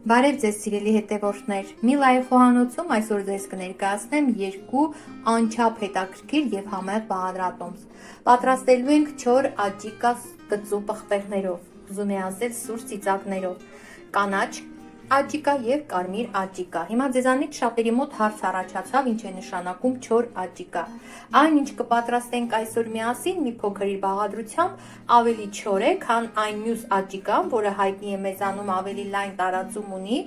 Բարև ձեզ սիրելի հետևորդներ, Միլայի խոհանոցում այսօր ձեզ կներկայացնեմ երկու անչափ հետաքրքիր եւ համեղ բաղադրատոմս։ Պատրաստելու ենք չոր աջիկա կծու պղպեղներով, ուզում եմ ասել սուր ծիծակներով, կանաչ աջիկա եւ կարմիր աջիկա։ Հիմա ձեզանից շատերի մոտ հարց առաջացավ, ինչ է նշանակում չոր աջիկա։ Այն ինչ կպատրաստենք այսօր միասին մի փոքր իր բաղադրությամբ ավելի չոր է, քան այն մյուս աջիկան, որը հայտնի է մեզանում ավելի լայն տարածում ունի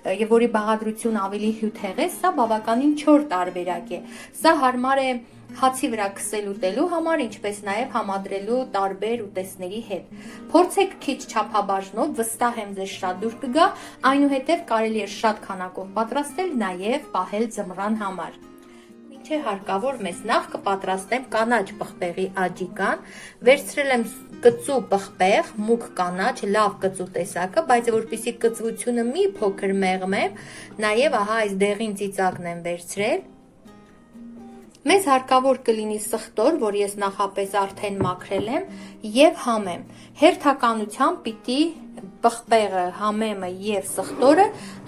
եւ որի բաղադրությունը ավելի հյութեղ է, սա բավականին չոր տարբերակ է։ Սա հարմար է հացի վրա քսել ուտելու համար, ինչպես նաև համադրելու տարբեր ուտեստների հետ։ Փորձեք քիչ չափաբաժնով, վստահ եմ ձեզ շատ դուր կգա, այնուհետև կարելի է շատ քանակով պատրաստել, նաև պահել ձմռան համար։ Ինչ է հարկավոր մեզ, նախ կպատրաստեմ կանաչ պղպեղի աջիկան, վերցրել եմ կծու պղպեղ, մուգ կանաչ, լավ կծու տեսակը, բայց որպեսզի կծվությունը մի փոքր մեղմեմ, նաև ահա այս դեղին ծիծակն եմ վերցրել։ Մեզ հարկավոր կլինի սխտոր, որ ես նախապես արդեն մաքրել եմ, եւ համեմ։ Հերթականությամբ պիտի պղպեղը, համեմը եւ սխտորը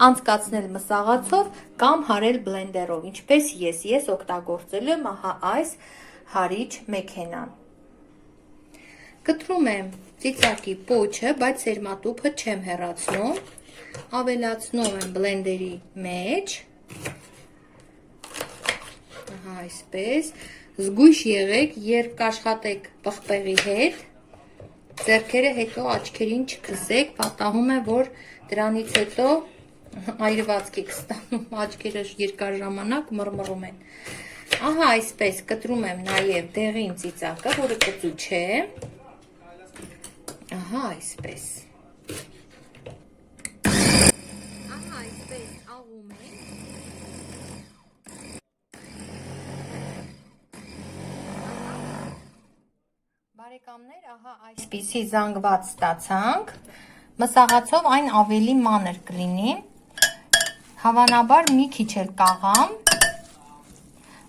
անցկացնել մսաղացով կամ հարել բլենդերով, ինչպես ես օգտագործել եմ ահա այս հարիչ մեքենան։ Կտրում եմ ծիծակի պոչը, բայց սերմատուփը չեմ հեռացնում, ավելացնում եմ բլենդերի մեջ։ Ահա այսպես, զգույշ եղեք, երբ կաշխատեք պղպեղի հետ, ձեռքերը հետո աչքերին չքսեք, պատահում է, որ դրանից հետո այրվածք եք ստանում, աչքերը երկար ժամանակ մռմռում են։ Ահա այսպես կտրում եմ նաև դեղին ծիծակը, որը կծու չէ։ Ահա այսպես։ Ահա այսպես աղում ենք։ Բարեկամներ, ահա այսպիսի զանգված ստացանք, մսաղացով այն ավելի մանր կլինի, հավանաբար մի քիչ էլ կաղամ,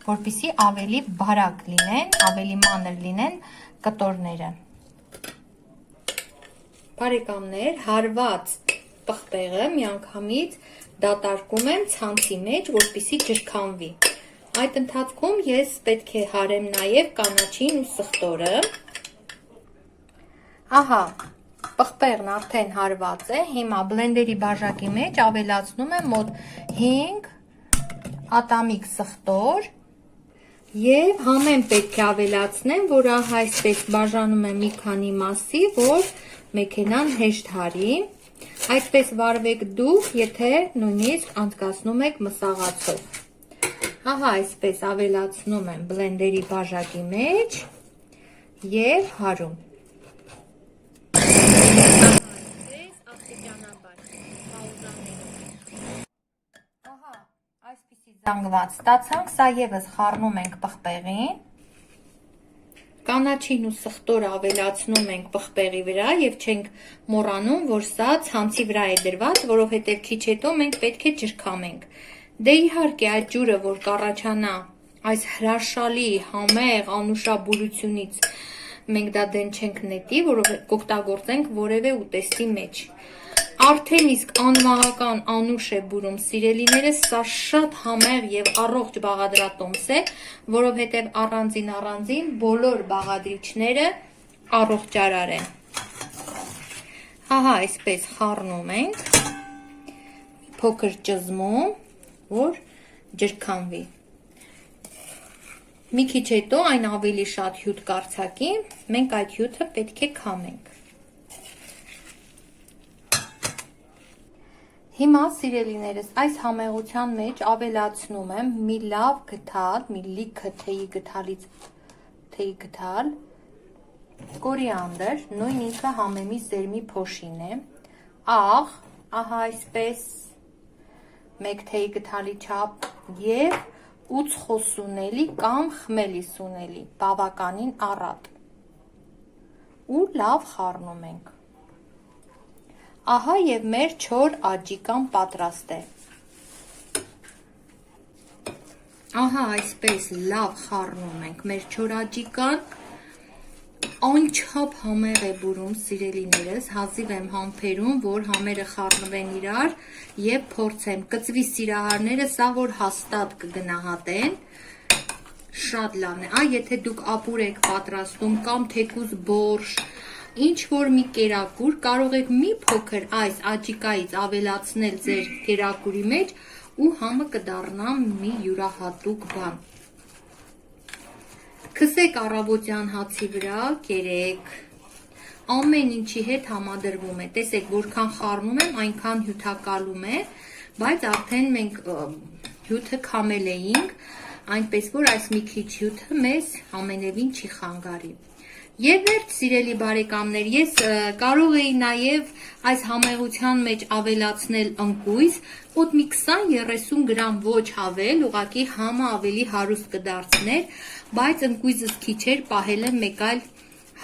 որպեսզի ավելի բարակ լինեն, ավելի մանր լինեն կտորները։ Բարեկամներ, հարված պղպեղը միանգամից դատարկում եմ ցանցի մեջ, որպեսզի ջրքանվի։ Այդ ընթացքում ես պետք է հարեմ նաև կանաչին ու սխտորը։ Ահա, պղպեղն արդեն հարված է, հիմա բլենդերի բաժակի մեջ ավելացնում եմ մոտ 5 ատամիկ սխտոր և համեմ պետք է ավելացնեմ, որ ահա այսպես բաժանում եմ մի քանի մասի, որ մեքենան հեշտ հարի, այդպես վարվեք դուք, եթե նույնիսկ անցկացնում եք մսաղացով։ Ահա այսպես ավելացնում եմ բլենդերի բաժակի մեջ և հարում։ Այսպիսի զանգված ստացանք, սա ևս խառնում ենք պղպեղին, կանաչին ու սխտորը ավելացնում ենք պղպեղի վրա և չենք մոռանում, որ սա ցանցի վրա է դրված, որովհետև քիչ հետո մենք պետք է ջրքամենք։ Դե իհարկե այդ ջուրը, որ կառաջանա այս հրաշալի համեղ անուշաբուրությունից, մենք դա դեն չենք նետի, որով կօգտագործենք որևէ ուտեստի մեջ։ Արդեն իսկ անմահական անուշ է բուրում, սիրելիներս, սա շատ համեղ և առողջ բաղադրատոմս է, որովհետև առանձին բոլոր բաղադրիչները առողջարար են։ Ահա այսպես խառնում ենք, փոքր ճզմում, որ ջրքանվի։ Մի քիչ հետո այն ավելի շատ հյութ կարձակի, մենք այդ հյութը պետք է քամենք։ Հիմա սիրելիներս այս համեղության մեջ ավելացնում եմ մի լավ գթալ, մի լիքը թեյի գթալ, կորիանդր, նույն ինքը համեմի սերմի փոշին է, աղ, ահա այսպես մեկ թեյի գթալի չափ և ուծխո սունելի կամ խմելի սունելի, բավականին առատ ու լավ խառնում ենք։ Ահա և մեր չոր աջիկան պատրաստ է։ Ահա այսպես լավ խառնում ենք մեր չոր աջիկան, Անչափ համեղ է բուրում, սիրելիներս, հազիվ եմ համբերում, որ համերը խառնվեն իրար եւ փորձեմ կծվի սիրահարները, սա որ հաստատ կգնահատեն, շատ լավն է։ Եթե դուք ապուր եք պատրաստում կամ թեկուզ բորշ, ինչ որ մի կերակուր, կարող եք մի փոքր այս աջիկայից ավելացնել ձեր կերակուրի մեջ ու համը կդառնա մի յուրահատուկ բան։ Քսեք առավոտյան հացի վրա, կերեք, ամեն ինչի հետ համադրվում է, տեսեք, որքան խառնում եմ, այնքան հյութակալում է, բայց արդեն մենք հյութը քամել էինք, այնպես որ այս մի քիչ հյութը մեզ ամենևին չի խանգարի։ Եվ վերջ, սիրելի բարեկամներ, ես կարող էի նաև այս համեղության մեջ ավելացնել ընկույզ, մոտ մի 20-30 գրամ ոչ ավել, ուղղակի համը ավելի հարուստ կդարձներ, բայց ընկույզս քիչ էր, պահել եմ մեկ այլ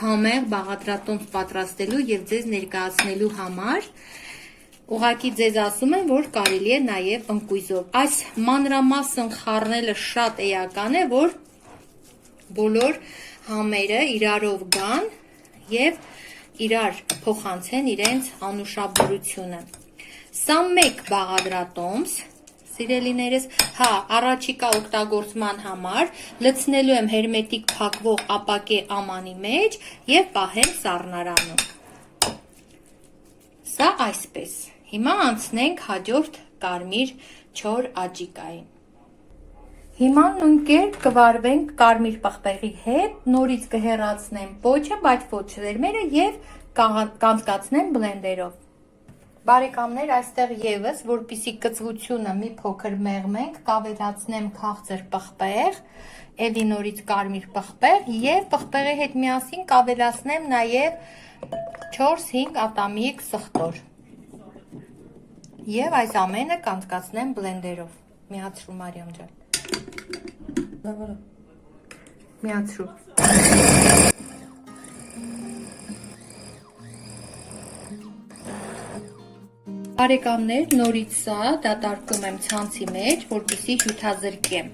համեղ բաղադրատոմս պատրաստելու եւ ձեզ ներկայացնելու համար։ Ուղղակի ձեզ ասում եմ, որ կարելի է նաև ընկույզով։ Այս մանրամասն խառնելը շատ էական է, որ բոլոր համերը իրարով գան եւ իրար փոխանցեն իրենց անուշաբերությունը։ Սա մեկ բաղադրատոմս, սիրելիներս, առաջիկա օգտագործման համար լցնելու եմ հերմետիկ փակվող ապակե ամանի մեջ եւ պահեմ սառնարանում։ Սա այսպես։ Հիմա անցնենք հաջորդ կարմիր չոր աջիկային։ Հիմա նույն կերպ կվարվենք կարմիր պղպեղի հետ, նորից կհեռացնեմ պոչը, բայց ոչ սերմերը եւ կանցկացնեմ բլենդերով։ Բարեկամներ, այստեղ եւս, որպիսի կծվությունը մի փոքր մեղմենք, կավելացնեմ քաղցր պղպեղ, էլի նորից կարմիր պղպեղ եւ պղպեղի հետ միասին կավելացնեմ նաեւ 4-5 ատամիկ սխտոր։ Եվ այս ամենը կանցկացնեմ բլենդերով։ Միացրու Մարիամ ջան։ Միացրու։ Բարեկամներ, նորից սա դատարկում եմ ցանցի մեջ, որպեսզի հյութազրկեմ։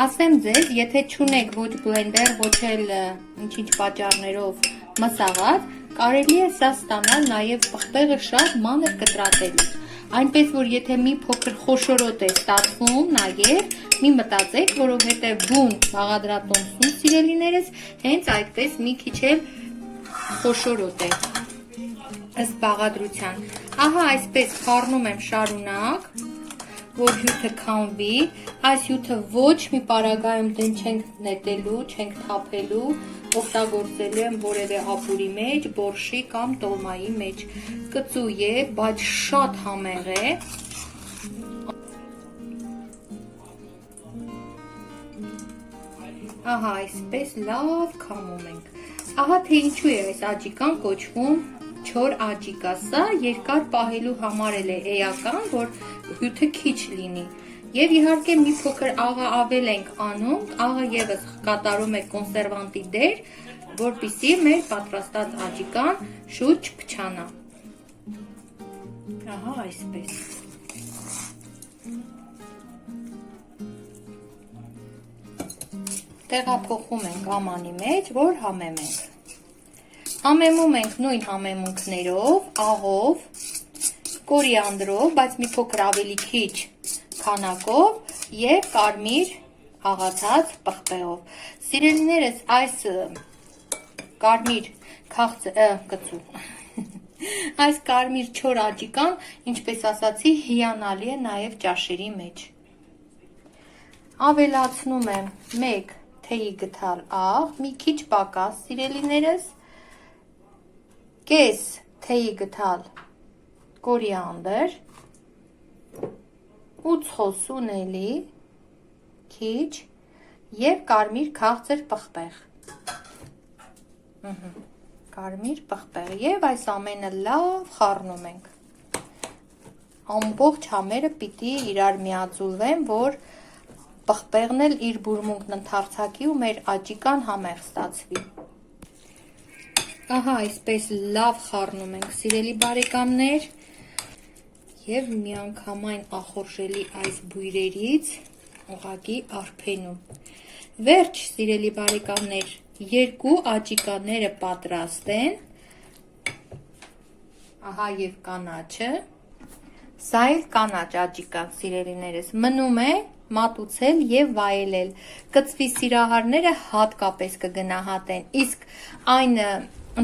Ասեմ ձեզ, եթե չունեք ոչ բլենդեր, ոչ էլ ինչ-ինչ պատճառներով մսաղած, կարելի է սա ստանալ նաև պղպեղը շատ մանր կտրատելուց։ Այնպես որ եթե մի փոքր խոշորոտ է ստացվում, նաև մի մտածեք, որովհետև բուն բաղադրատոմսում, սիրելիներս, հենց այդպես մի քիչ էլ խոշորոտ է ըստ բաղադրության։ Ահա այսպես խառնում եմ շարունակ, որ հյութը քամվի, այս հյութը ոչ մի պարագայում դեն չենք նետելու, չենք թափելու, օգտագործելու եմ որևէ ապուրի մեջ, բորշի կամ տոլմայի մեջ։ Կծու է, բայց շատ համեղ է։ Ահա այսպես լավ քամում ենք։ Ահա թե ինչու է այս աջիկան կոչվում չոր աջիկա, սա երկար պահելու համար էլ է էական, որ հյութը քիչ լինի։ Եվ իհարկե մի փոքր աղը ավել ենք անում, աղը եւս կատարում է կոնսերվանտի դեր, որպեսզի մեր պատրաստած աջիկան շուտ չփչանա։ Ահա այսպես։ Տեղափոխում ենք ամանի մեջ, որ համեմենք։ Համեմում ենք նույն համեմունքներով, աղով, կորիանդրով, բայց մի փոքր ավելի քիչ քանակով եւ կարմիր աղացած պղպեղով։ Սիրելիներս, այս կարմիր կծու այս կարմիր չոր աջիկան, ինչպես ասացի, հիանալի է նաեւ ճաշերի մեջ։ Ավելացնում եմ 1 թեյի գթալ աղ, մի քիչ պակաս, սիրելիներս, կես թեյի գթալ կորիանդր, 8 խոսուն էլի, քիչ եւ կարմիր քաղցր պղպեղ։ Կարմիր պղպեղ եւ այս ամենը լավ խառնում ենք։ Ամբողջ համերը պիտի իրար միաձուլվեն, որ պղպեղն էլ իր բուրմունքն ընդարձակի ու մեր աջիկան համեղ ստացվի։ Ահա այսպես լավ խառնում ենք, սիրելի բարեկամներ, եւ միանգամայն ախորժելի այս բույրերից ուղղակի արփենում։ Վերջ, սիրելի բարեկամներ, երկու աջիկաները պատրաստ են, ահա և կանաչը, սա էլ կանաչ աջիկան, սիրելիներս, մնում է մատուցել և վայելել, կծվի սիրահարները հատկապես կգնահատեն, իսկ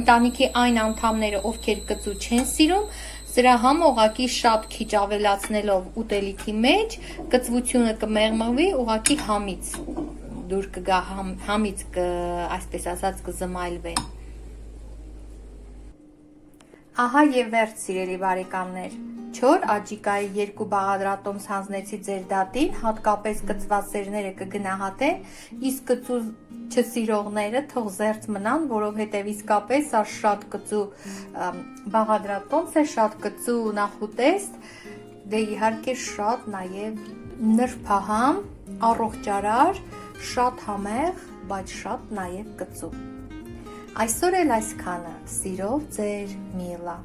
ընտանիքի այն անդամները, ովքեր կծու չեն սիրում, սրա համողակի շատ քիչ ավելացնելով ուտելիքի մեջ, կծվությունը կմեղմղվի ուղակի համից, դուր կգա համից, այսպես ասած, կզմայլվեն։ Ահա և վերջ, սիրելի բարեկամներ, չոր աջիկայի 2 բաղադրատոմս հանձնեցի ձեր դատին, հատկապես կծվածերները կգնահատեն, իսկ կծու չսիրողները թող զերծ մնան, որովհետև իսկապես սա շատ կծու բաղադրատոմս է, շատ կծու նախուտեստ, դե իհարկե շատ նաև նրբահամ, առողջարար, շատ համեղ, բայց շատ նաև կծու։ Այսօր էլ այսքանը, սիրով ձեր Միլա։